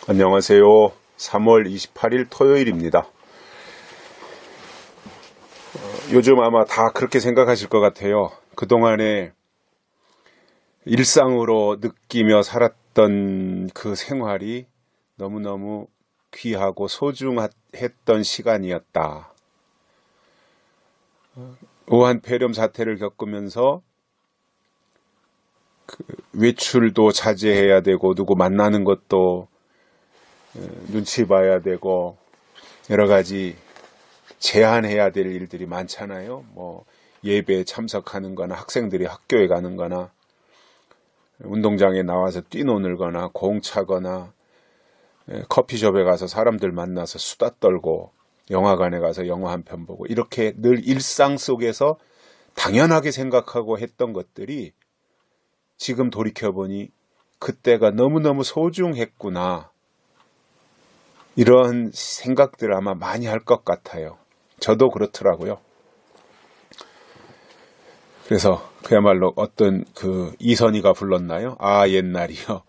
안녕하세요. 3월 28일 토요일입니다. 요즘 아마 다 그렇게 생각하실 것 같아요. 그동안에 일상으로 느끼며 살았던 그 생활이 너무너무 귀하고 소중했던 시간이었다. 우한 폐렴 사태를 겪으면서 외출도 자제해야 되고 누구 만나는 것도 눈치 봐야 되고 여러 가지 제한해야 될 일들이 많잖아요. 예배에 참석하는 거나 학생들이 학교에 가는 거나 운동장에 나와서 뛰노는 거나 공차거나 커피숍에 가서 사람들 만나서 수다 떨고 영화관에 가서 영화 한 편 보고 이렇게 늘 일상 속에서 당연하게 생각하고 했던 것들이 지금 돌이켜보니 그때가 너무너무 소중했구나. 이런 생각들을 아마 많이 할 것 같아요. 저도 그렇더라고요. 그래서 그야말로 어떤 이선희가 불렀나요? 아, 옛날이요.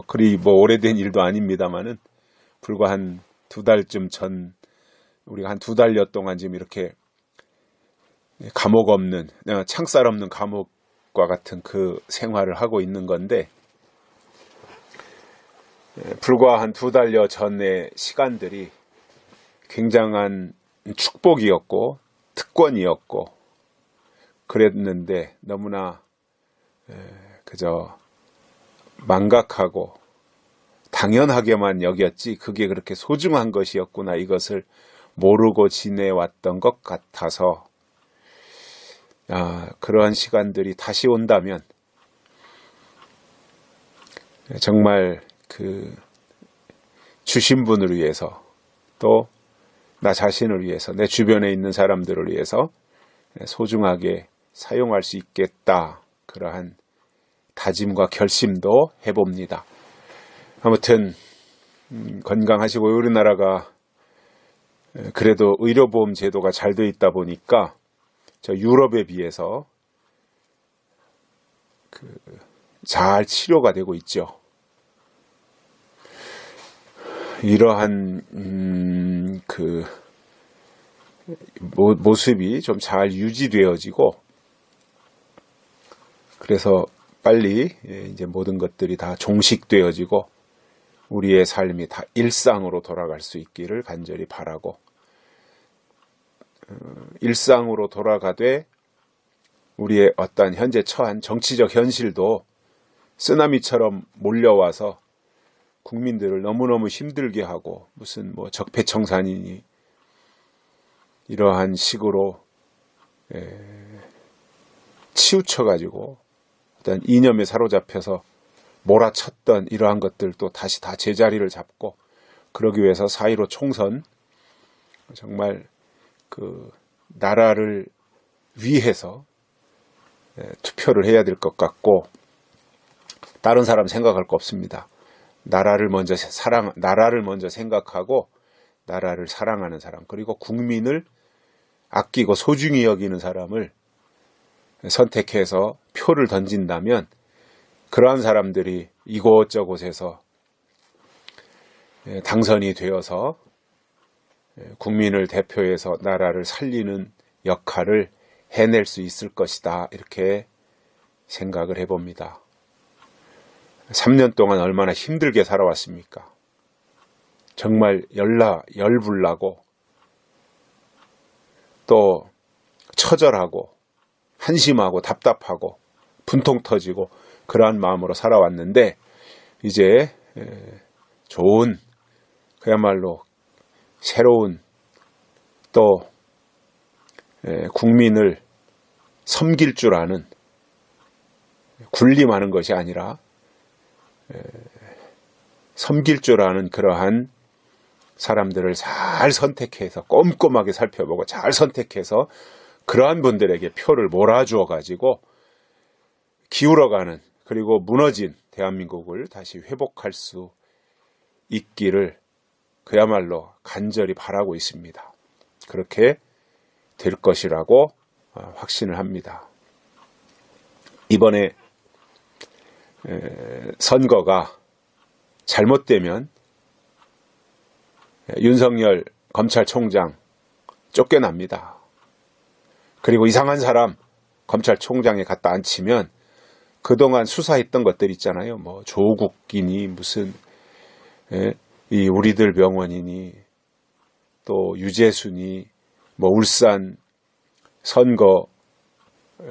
그리 오래된 일도 아닙니다만은 불과 한 2달쯤 전 우리가 한 2달여 동안 지금 이렇게 감옥 없는 창살 없는 감옥과 같은 그 생활을 하고 있는 건데 불과 한 2달여 전의 시간들이 굉장한 축복이었고 특권이었고 그랬는데 너무나 그저 망각하고 당연하게만 여겼지 그게 그렇게 소중한 것이었구나 이것을 모르고 지내왔던 것 같아서 그러한 시간들이 다시 온다면 정말 주신 분을 위해서 또 나 자신을 위해서 내 주변에 있는 사람들을 위해서 소중하게 사용할 수 있겠다. 그러한 다짐과 결심도 해봅니다. 아무튼 건강하시고 우리나라가 그래도 의료보험 제도가 잘 돼 있다 보니까 저 유럽에 비해서 잘 치료가 되고 있죠. 이러한 모습이 좀 잘 유지되어지고 그래서 빨리 이제 모든 것들이 다 종식되어지고 우리의 삶이 다 일상으로 돌아갈 수 있기를 간절히 바라고 일상으로 돌아가되 우리의 어떤 현재 처한 정치적 현실도 쓰나미처럼 몰려와서 국민들을 너무너무 힘들게 하고 무슨 적폐청산이니 이러한 식으로 치우쳐가지고 어떤 이념에 사로잡혀서 몰아쳤던 이러한 것들도 다시 다 제자리를 잡고 그러기 위해서 4.15 총선 정말 나라를 위해서 투표를 해야 될 것 같고 다른 사람 생각할 거 없습니다. 나라를 먼저 생각하고 나라를 사랑하는 사람 그리고 국민을 아끼고 소중히 여기는 사람을 선택해서 표를 던진다면 그러한 사람들이 이곳저곳에서 당선이 되어서 국민을 대표해서 나라를 살리는 역할을 해낼 수 있을 것이다. 이렇게 생각을 해봅니다. 3년 동안 얼마나 힘들게 살아왔습니까? 정말 열불나고 또 처절하고 한심하고 답답하고 분통 터지고 그러한 마음으로 살아왔는데 이제 좋은 그야말로 새로운 또 국민을 섬길 줄 아는 군림하는 것이 아니라 섬길 줄 아는 그러한 사람들을 잘 선택해서 꼼꼼하게 살펴보고 잘 선택해서 그러한 분들에게 표를 몰아주어 가지고 기울어가는 그리고 무너진 대한민국을 다시 회복할 수 있기를 그야말로 간절히 바라고 있습니다. 그렇게 될 것이라고 확신을 합니다. 이번에 선거가 잘못되면 윤석열 검찰총장 쫓겨납니다. 그리고 이상한 사람 검찰총장에 갖다 앉히면 그동안 수사했던 것들 있잖아요. 뭐 조국이니 무슨 이 우리들 병원이니 또 유재순이 뭐 울산 선거,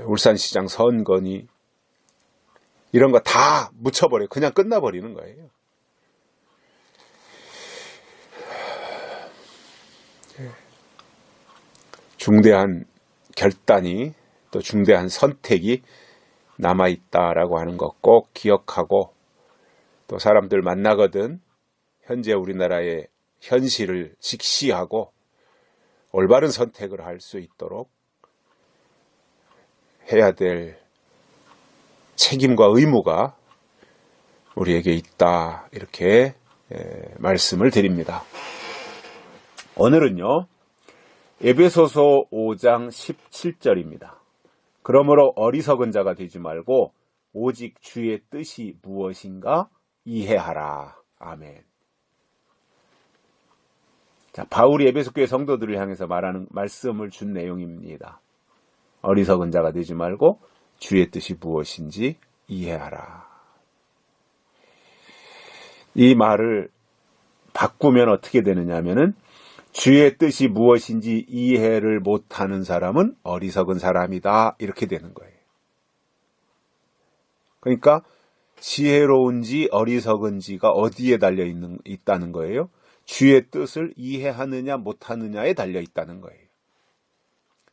울산시장 선거니 이런 거 다 묻혀버려요. 그냥 끝나버리는 거예요. 중대한 결단이 또 중대한 선택이 남아있다라고 하는 거 꼭 기억하고 또 사람들 만나거든 현재 우리나라의 현실을 직시하고 올바른 선택을 할 수 있도록 해야 될 책임과 의무가 우리에게 있다 이렇게 말씀을 드립니다. 오늘은요 에베소서 5장 17절입니다. 그러므로 어리석은 자가 되지 말고 오직 주의 뜻이 무엇인가 이해하라. 아멘. 자, 바울이 에베소 교회 성도들을 향해서 말하는 말씀을 준 내용입니다. 어리석은 자가 되지 말고 주의 뜻이 무엇인지 이해하라. 이 말을 바꾸면 어떻게 되느냐 하면은 주의 뜻이 무엇인지 이해를 못하는 사람은 어리석은 사람이다 이렇게 되는 거예요. 그러니까 지혜로운지 어리석은지가 어디에 달려 있다는 거예요? 주의 뜻을 이해하느냐 못하느냐에 달려 있다는 거예요.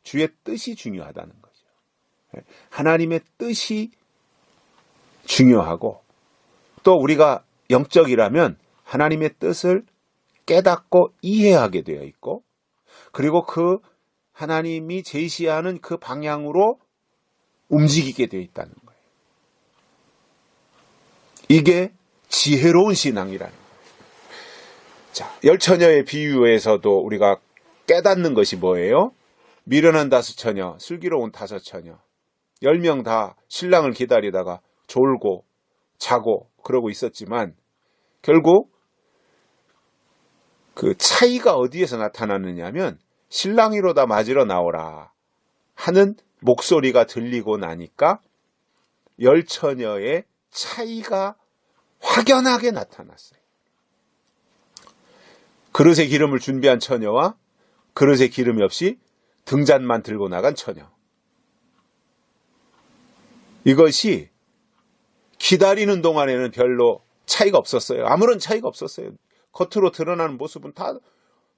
주의 뜻이 중요하다는 거죠. 하나님의 뜻이 중요하고 또 우리가 영적이라면 하나님의 뜻을 깨닫고 이해하게 되어 있고 그리고 그 하나님이 제시하는 그 방향으로 움직이게 되어 있다는 거예요. 이게 지혜로운 신앙이라는 거예요. 자, 열처녀의 비유에서도 우리가 깨닫는 것이 뭐예요? 미련한 5처녀, 슬기로운 5처녀 10명 다 신랑을 기다리다가 졸고 자고 그러고 있었지만 결국 그 차이가 어디에서 나타나느냐면 신랑이로다 맞으러 나오라 하는 목소리가 들리고 나니까 열처녀의 차이가 확연하게 나타났어요. 그릇에 기름을 준비한 처녀와 그릇에 기름이 없이 등잔만 들고 나간 처녀. 이것이 기다리는 동안에는 별로 차이가 없었어요. 아무런 차이가 없었어요. 겉으로 드러나는 모습은 다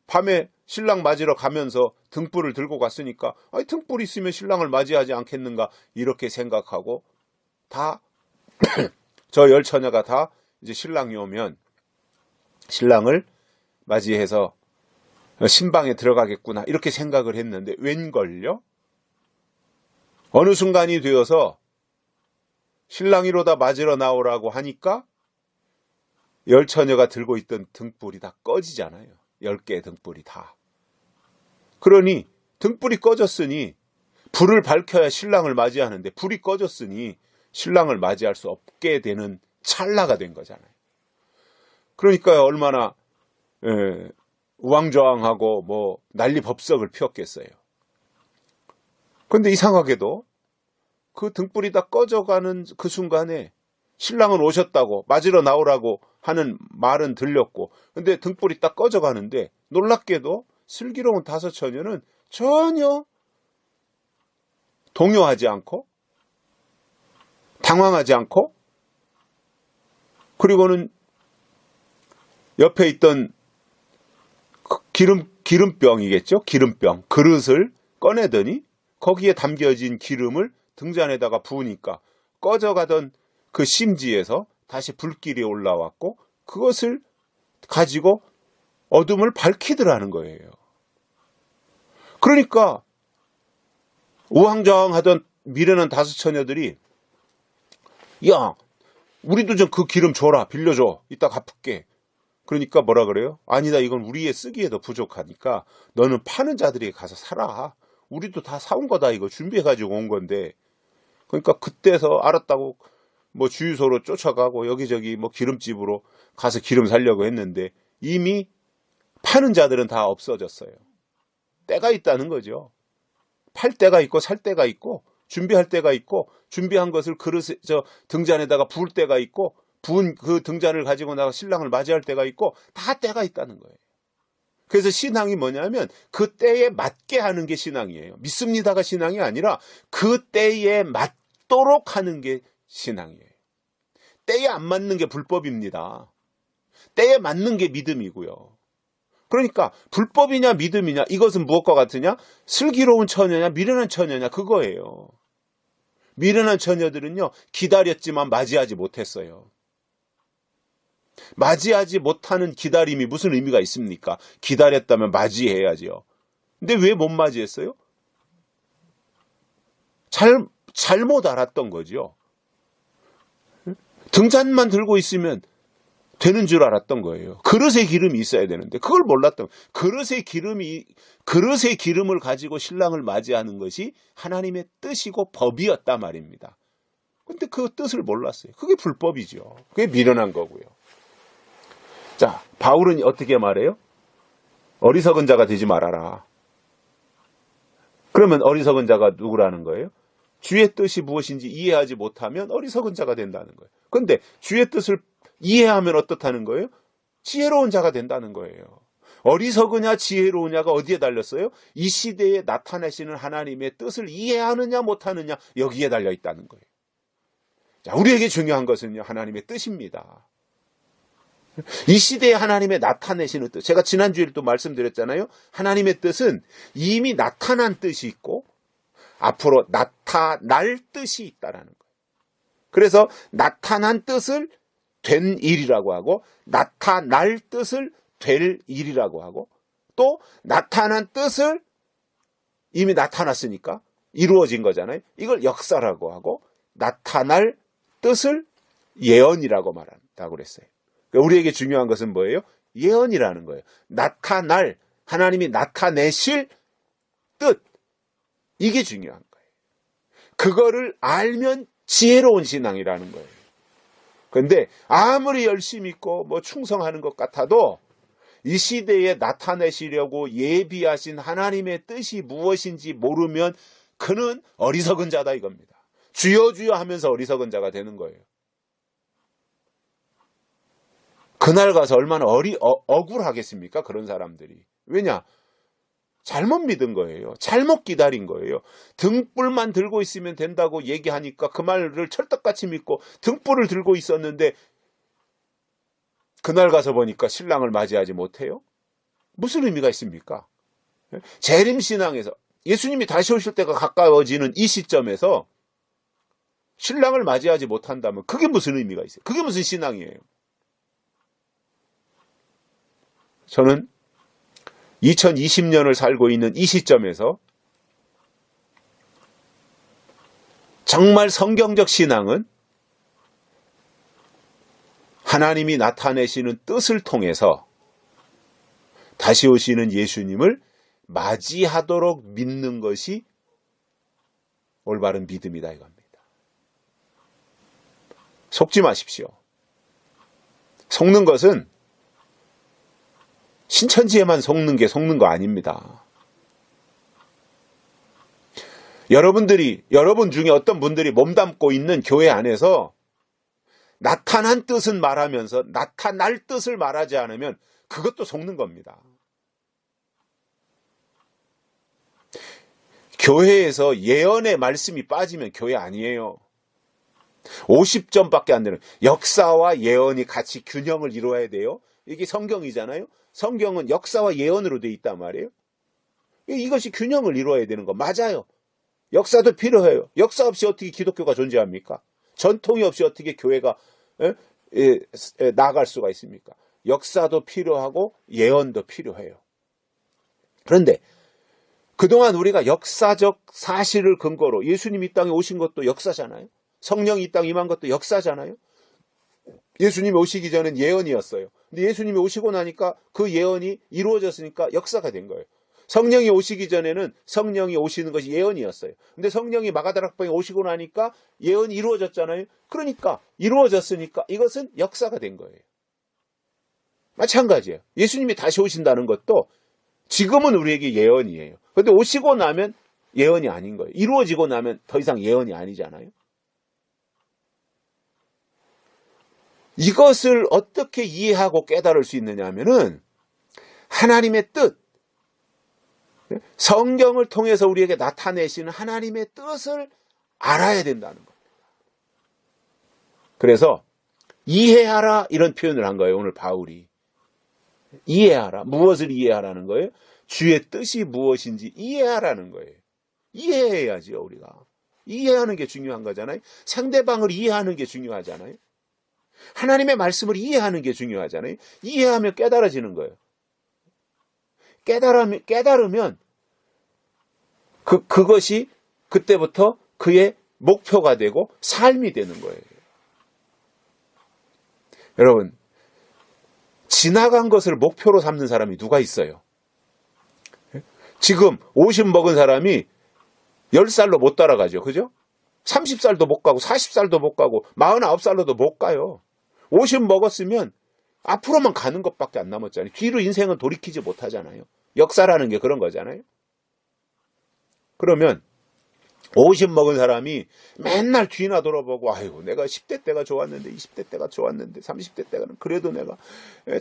밤에 신랑 맞으러 가면서 등불을 들고 갔으니까 등불 있으면 신랑을 맞이하지 않겠는가 이렇게 생각하고 다 저 열처녀가 다 이제 신랑이 오면 신랑을 맞이해서 신방에 들어가겠구나 이렇게 생각을 했는데 웬걸요? 어느 순간이 되어서 신랑이로다 맞으러 나오라고 하니까 열처녀가 들고 있던 등불이 다 꺼지잖아요. 10개의 등불이 다. 그러니 등불이 꺼졌으니 불을 밝혀야 신랑을 맞이하는데 불이 꺼졌으니 신랑을 맞이할 수 없게 되는 찰나가 된 거잖아요. 그러니까 얼마나 우왕좌왕하고 뭐 난리법석을 피웠겠어요. 그런데 이상하게도 그 등불이 다 꺼져가는 그 순간에 신랑은 오셨다고 맞으러 나오라고 하는 말은 들렸고 근데 등불이 딱 꺼져가는데 놀랍게도 슬기로운 5처녀는 전혀 동요하지 않고 당황하지 않고 그리고는 옆에 있던 기름병이겠죠? 기름병 그릇을 꺼내더니 거기에 담겨진 기름을 등잔에다가 부으니까 꺼져가던 그 심지에서 다시 불길이 올라왔고 그것을 가지고 어둠을 밝히더라는 거예요. 그러니까 우왕좌왕하던 미련한 5처녀들이 야 우리도 좀 그 기름 줘라 빌려줘 이따 갚을게. 그러니까 뭐라 그래요? 아니다 이건 우리의 쓰기에도 부족하니까 너는 파는 자들에게 가서 사라. 우리도 다 사온 거다 이거 준비해가지고 온 건데. 그러니까 그때서 알았다고 뭐 주유소로 쫓아가고 여기저기 뭐 기름집으로 가서 기름 사려고 했는데 이미 파는 자들은 다 없어졌어요. 때가 있다는 거죠. 팔 때가 있고 살 때가 있고 준비할 때가 있고 준비한 것을 그릇에 등잔에다가 부을 때가 있고 부은 그 등잔을 가지고 나가 신랑을 맞이할 때가 있고 다 때가 있다는 거예요. 그래서 신앙이 뭐냐면 그 때에 맞게 하는 게 신앙이에요. 믿습니다가 신앙이 아니라 그 때에 맞도록 하는 게 신앙이에요. 때에 안 맞는 게 불법입니다. 때에 맞는 게 믿음이고요. 그러니까 불법이냐 믿음이냐 이것은 무엇과 같으냐? 슬기로운 처녀냐 미련한 처녀냐 그거예요. 미련한 처녀들은요 기다렸지만 맞이하지 못했어요. 맞이하지 못하는 기다림이 무슨 의미가 있습니까? 기다렸다면 맞이해야지요. 근데 왜 못 맞이했어요? 잘못 알았던 거죠. 등잔만 들고 있으면 되는 줄 알았던 거예요. 그릇에 기름이 있어야 되는데 그걸 몰랐던 그릇에 기름을 가지고 신랑을 맞이하는 것이 하나님의 뜻이고 법이었단 말입니다. 근데 그 뜻을 몰랐어요. 그게 불법이죠. 그게 미련한 거고요. 자, 바울은 어떻게 말해요? 어리석은 자가 되지 말아라. 그러면 어리석은 자가 누구라는 거예요? 주의 뜻이 무엇인지 이해하지 못하면 어리석은 자가 된다는 거예요. 그런데 주의 뜻을 이해하면 어떻다는 거예요? 지혜로운 자가 된다는 거예요. 어리석으냐 지혜로우냐가 어디에 달렸어요? 이 시대에 나타내시는 하나님의 뜻을 이해하느냐 못하느냐 여기에 달려 있다는 거예요. 자, 우리에게 중요한 것은요 하나님의 뜻입니다. 이 시대에 하나님의 나타내시는 뜻. 제가 지난주에 또 말씀드렸잖아요. 하나님의 뜻은 이미 나타난 뜻이 있고 앞으로 나타날 뜻이 있다라는 거예요. 그래서 나타난 뜻을 된 일이라고 하고 나타날 뜻을 될 일이라고 하고 또 나타난 뜻을 이미 나타났으니까 이루어진 거잖아요. 이걸 역사라고 하고 나타날 뜻을 예언이라고 말한다고 그랬어요. 우리에게 중요한 것은 뭐예요? 예언이라는 거예요. 나타날, 하나님이 나타내실 뜻. 이게 중요한 거예요. 그거를 알면 지혜로운 신앙이라는 거예요. 그런데 아무리 열심히 있고 충성하는 것 같아도 이 시대에 나타내시려고 예비하신 하나님의 뜻이 무엇인지 모르면 그는 어리석은 자다 이겁니다. 주여 주여 하면서 어리석은 자가 되는 거예요. 그날 가서 얼마나 억울하겠습니까? 그런 사람들이. 왜냐? 잘못 믿은 거예요. 잘못 기다린 거예요. 등불만 들고 있으면 된다고 얘기하니까 그 말을 철떡같이 믿고 등불을 들고 있었는데 그날 가서 보니까 신랑을 맞이하지 못해요? 무슨 의미가 있습니까? 재림신앙에서 예수님이 다시 오실 때가 가까워지는 이 시점에서 신랑을 맞이하지 못한다면 그게 무슨 의미가 있어요? 그게 무슨 신앙이에요? 저는 2020년을 살고 있는 이 시점에서 정말 성경적 신앙은 하나님이 나타내시는 뜻을 통해서 다시 오시는 예수님을 맞이하도록 믿는 것이 올바른 믿음이다 이겁니다. 속지 마십시오. 속는 것은 신천지에만 속는 게 속는 거 아닙니다. 여러분 중에 어떤 분들이 몸담고 있는 교회 안에서 나타난 뜻은 말하면서 나타날 뜻을 말하지 않으면 그것도 속는 겁니다. 교회에서 예언의 말씀이 빠지면 교회 아니에요. 50점밖에 안 되는 역사와 예언이 같이 균형을 이루어야 돼요. 이게 성경이잖아요. 성경은 역사와 예언으로 되어 있단 말이에요. 이것이 균형을 이루어야 되는 거 맞아요. 역사도 필요해요. 역사 없이 어떻게 기독교가 존재합니까? 전통이 없이 어떻게 교회가 나아갈 수가 있습니까? 역사도 필요하고 예언도 필요해요. 그런데 그동안 우리가 역사적 사실을 근거로 예수님이 이 땅에 오신 것도 역사잖아요. 성령이 이 땅에 임한 것도 역사잖아요. 예수님이 오시기 전엔 예언이었어요. 근데 예수님이 오시고 나니까 그 예언이 이루어졌으니까 역사가 된 거예요. 성령이 오시기 전에는 성령이 오시는 것이 예언이었어요. 근데 성령이 마가다락방에 오시고 나니까 예언이 이루어졌잖아요. 그러니까 이루어졌으니까 이것은 역사가 된 거예요. 마찬가지예요. 예수님이 다시 오신다는 것도 지금은 우리에게 예언이에요. 그런데 오시고 나면 예언이 아닌 거예요. 이루어지고 나면 더 이상 예언이 아니잖아요. 이것을 어떻게 이해하고 깨달을 수 있느냐 하면은 하나님의 뜻, 성경을 통해서 우리에게 나타내시는 하나님의 뜻을 알아야 된다는 겁니다. 그래서 이해하라 이런 표현을 한 거예요. 오늘 바울이. 이해하라. 무엇을 이해하라는 거예요? 주의 뜻이 무엇인지 이해하라는 거예요. 이해해야지요, 우리가. 이해하는 게 중요한 거잖아요. 상대방을 이해하는 게 중요하잖아요. 하나님의 말씀을 이해하는 게 중요하잖아요. 이해하면 깨달아지는 거예요. 깨달으면 그것이 그때부터 그의 목표가 되고 삶이 되는 거예요. 여러분, 지나간 것을 목표로 삼는 사람이 누가 있어요? 지금 50 먹은 사람이 10살로 못 따라가죠. 그죠? 30살도 못 가고 40살도 못 가고 49살로도 못 가요. 50 먹었으면 앞으로만 가는 것밖에 안 남았잖아요. 뒤로 인생은 돌이키지 못하잖아요. 역사라는 게 그런 거잖아요. 그러면 50 먹은 사람이 맨날 뒤나 돌아보고 아이고 내가 10대 때가 좋았는데 20대 때가 좋았는데 30대 때는 그래도 내가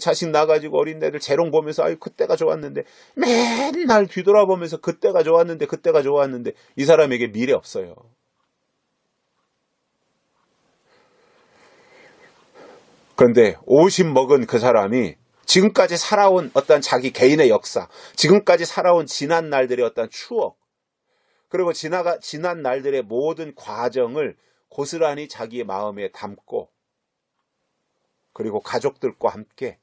자식 나가지고 어린 애들 재롱 보면서 아이고 그때가 좋았는데 맨날 뒤돌아보면서 그때가 좋았는데 이 사람에게 미래 없어요. 그런데 50 먹은 그 사람이 지금까지 살아온 어떤 자기 개인의 역사, 지금까지 살아온 지난 날들의 어떤 추억, 그리고 지난 날들의 모든 과정을 고스란히 자기의 마음에 담고, 그리고 가족들과 함께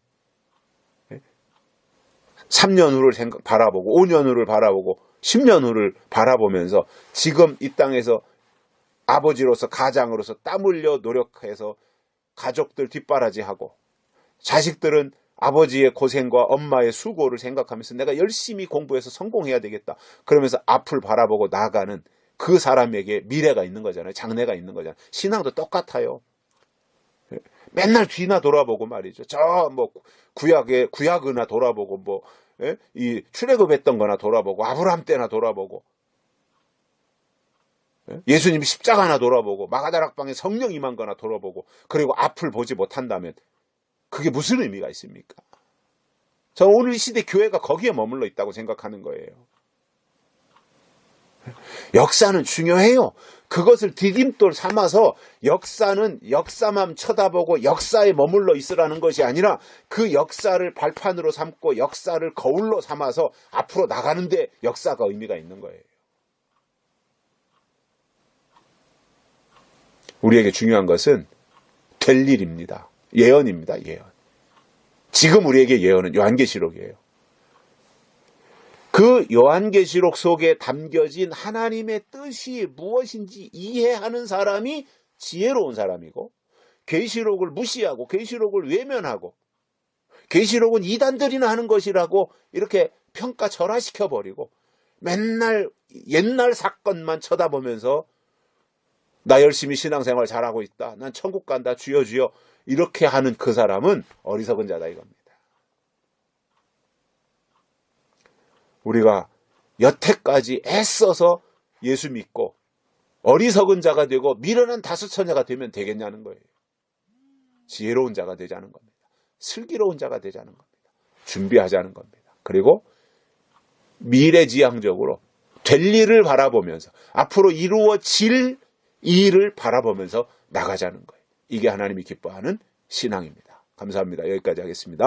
3년 후를 바라보고 5년 후를 바라보고 10년 후를 바라보면서 지금 이 땅에서 아버지로서 가장으로서 땀 흘려 노력해서 가족들 뒷바라지하고 자식들은 아버지의 고생과 엄마의 수고를 생각하면서 내가 열심히 공부해서 성공해야 되겠다. 그러면서 앞을 바라보고 나아가는 그 사람에게 미래가 있는 거잖아요. 장래가 있는 거잖아요. 신앙도 똑같아요. 맨날 뒤나 돌아보고 말이죠. 저 뭐 구약이나 돌아보고 뭐 이 출애굽했던 거나 돌아보고 아브라함 때나 돌아보고 예수님이 십자가나 돌아보고 마가다락방에 성령 임한 거나 돌아보고 그리고 앞을 보지 못한다면 그게 무슨 의미가 있습니까? 저는 오늘 이 시대 교회가 거기에 머물러 있다고 생각하는 거예요. 역사는 중요해요. 그것을 디딤돌 삼아서 역사만 쳐다보고 역사에 머물러 있으라는 것이 아니라 그 역사를 발판으로 삼고 역사를 거울로 삼아서 앞으로 나가는데 역사가 의미가 있는 거예요. 우리에게 중요한 것은 될 일입니다. 예언입니다. 예언. 지금 우리에게 예언은 요한계시록이에요. 그 요한계시록 속에 담겨진 하나님의 뜻이 무엇인지 이해하는 사람이 지혜로운 사람이고, 계시록을 무시하고 계시록을 외면하고 계시록은 이단들이나 하는 것이라고 이렇게 평가절하시켜버리고 맨날 옛날 사건만 쳐다보면서 나 열심히 신앙생활 잘하고 있다. 난 천국 간다. 주여 주여. 이렇게 하는 그 사람은 어리석은 자다 이겁니다. 우리가 여태까지 애써서 예수 믿고 어리석은 자가 되고 미련한 다수처녀가 되면 되겠냐는 거예요. 지혜로운 자가 되자는 겁니다. 슬기로운 자가 되자는 겁니다. 준비하자는 겁니다. 그리고 미래지향적으로 될 일을 바라보면서 앞으로 이루어질 일을 바라보면서 나가자는 거예요. 이게 하나님이 기뻐하는 신앙입니다. 감사합니다. 여기까지 하겠습니다.